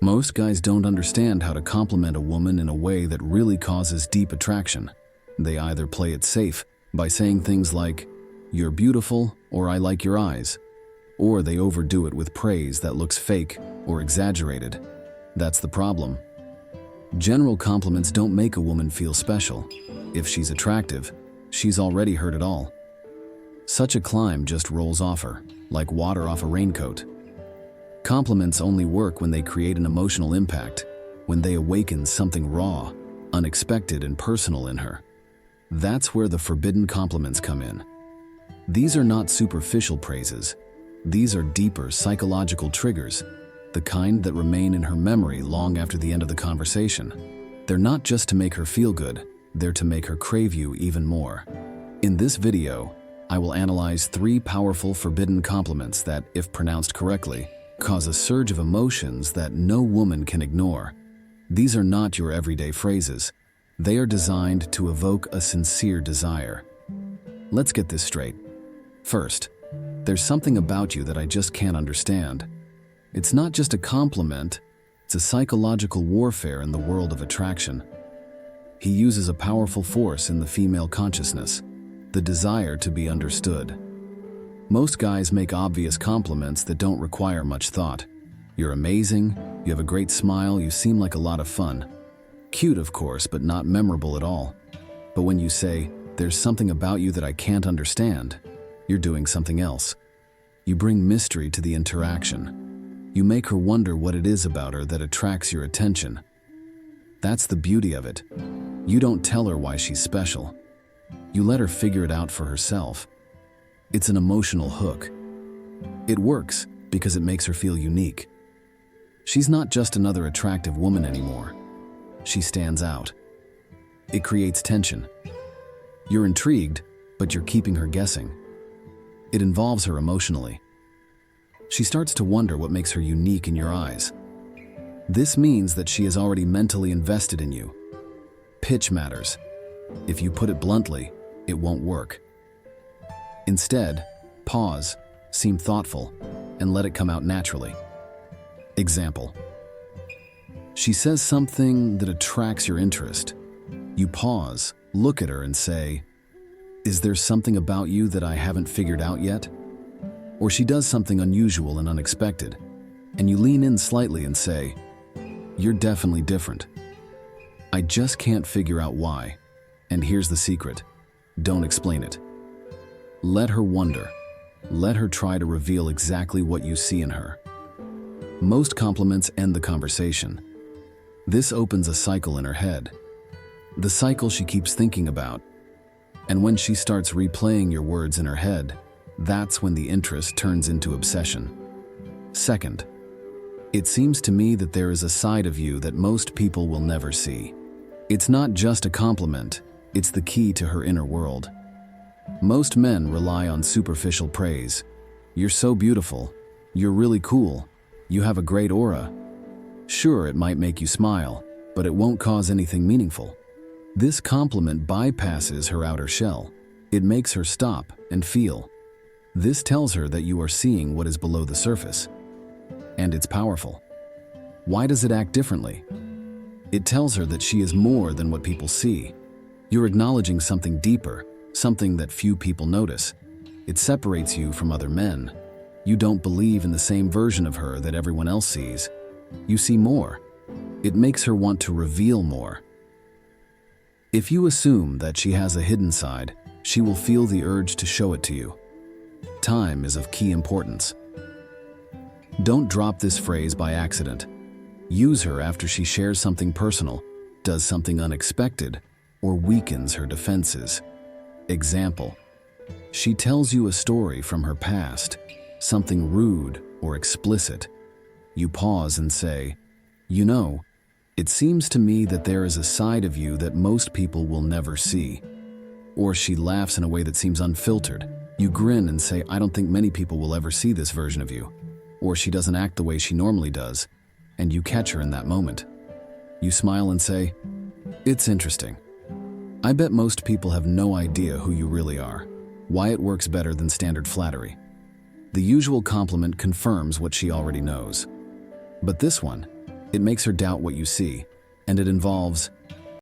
Most guys don't understand how to compliment a woman in a way that really causes deep attraction. They either play it safe by saying things like, "You're beautiful," or "I like your eyes," or they overdo it with praise that looks fake or exaggerated. That's the problem. General compliments don't make a woman feel special. If she's attractive, she's already heard it all. Such a climb just rolls off her, like water off a raincoat. Compliments only work when they create an emotional impact, when they awaken something raw, unexpected, and personal in her. That's where the forbidden compliments come in. These are not superficial praises. These are deeper psychological triggers, the kind that remain in her memory long after the end of the conversation. They're not just to make her feel good, they're to make her crave you even more. In this video, I will analyze 3 powerful forbidden compliments that, if pronounced correctly, cause a surge of emotions that no woman can ignore. These are not your everyday phrases. They are designed to evoke a sincere desire. Let's get this straight. First, there's something about you that I just can't understand. It's not just a compliment, it's a psychological warfare in the world of attraction. He uses a powerful force in the female consciousness, the desire to be understood. Most guys make obvious compliments that don't require much thought. "You're amazing," "You have a great smile," "You seem like a lot of fun." Cute, of course, but not memorable at all. But when you say, "There's something about you that I can't understand," you're doing something else. You bring mystery to the interaction. You make her wonder what it is about her that attracts your attention. That's the beauty of it. You don't tell her why she's special. You let her figure it out for herself. It's an emotional hook. It works because it makes her feel unique. She's not just another attractive woman anymore. She stands out. It creates tension. You're intrigued, but you're keeping her guessing. It involves her emotionally. She starts to wonder what makes her unique in your eyes. This means that she is already mentally invested in you. Pitch matters. If you put it bluntly, it won't work. Instead, pause, seem thoughtful, and let it come out naturally. Example. She says something that attracts your interest. You pause, look at her, and say, "Is there something about you that I haven't figured out yet?" Or she does something unusual and unexpected, and you lean in slightly and say, "You're definitely different. I just can't figure out why. And here's the secret. Don't explain it." Let her wonder. Let her try to reveal exactly what you see in her. Most compliments end the conversation. This opens a cycle in her head. The cycle she keeps thinking about. And when she starts replaying your words in her head, that's when the interest turns into obsession. Second, it seems to me that there is a side of you that most people will never see. It's not just a compliment, it's the key to her inner world. Most men rely on superficial praise. "You're so beautiful," "You're really cool," "You have a great aura." Sure, it might make you smile, but it won't cause anything meaningful. This compliment bypasses her outer shell. It makes her stop and feel. This tells her that you are seeing what is below the surface. And it's powerful. Why does it act differently? It tells her that she is more than what people see. You're acknowledging something deeper, something that few people notice. It separates you from other men. You don't believe in the same version of her that everyone else sees. You see more. It makes her want to reveal more. If you assume that she has a hidden side, she will feel the urge to show it to you. Time is of key importance. Don't drop this phrase by accident. Use her after she shares something personal, does something unexpected, or weakens her defenses. Example. She tells you a story from her past, something rude or explicit. You pause and say, "You know, it seems to me that there is a side of you that most people will never see." Or she laughs in a way that seems unfiltered. You grin and say, "I don't think many people will ever see this version of you." Or she doesn't act the way she normally does, and you catch her in that moment. You smile and say, "It's interesting. I bet most people have no idea who you really are." Why it works better than standard flattery. The usual compliment confirms what she already knows. But this one, It makes her doubt what you see, and it involves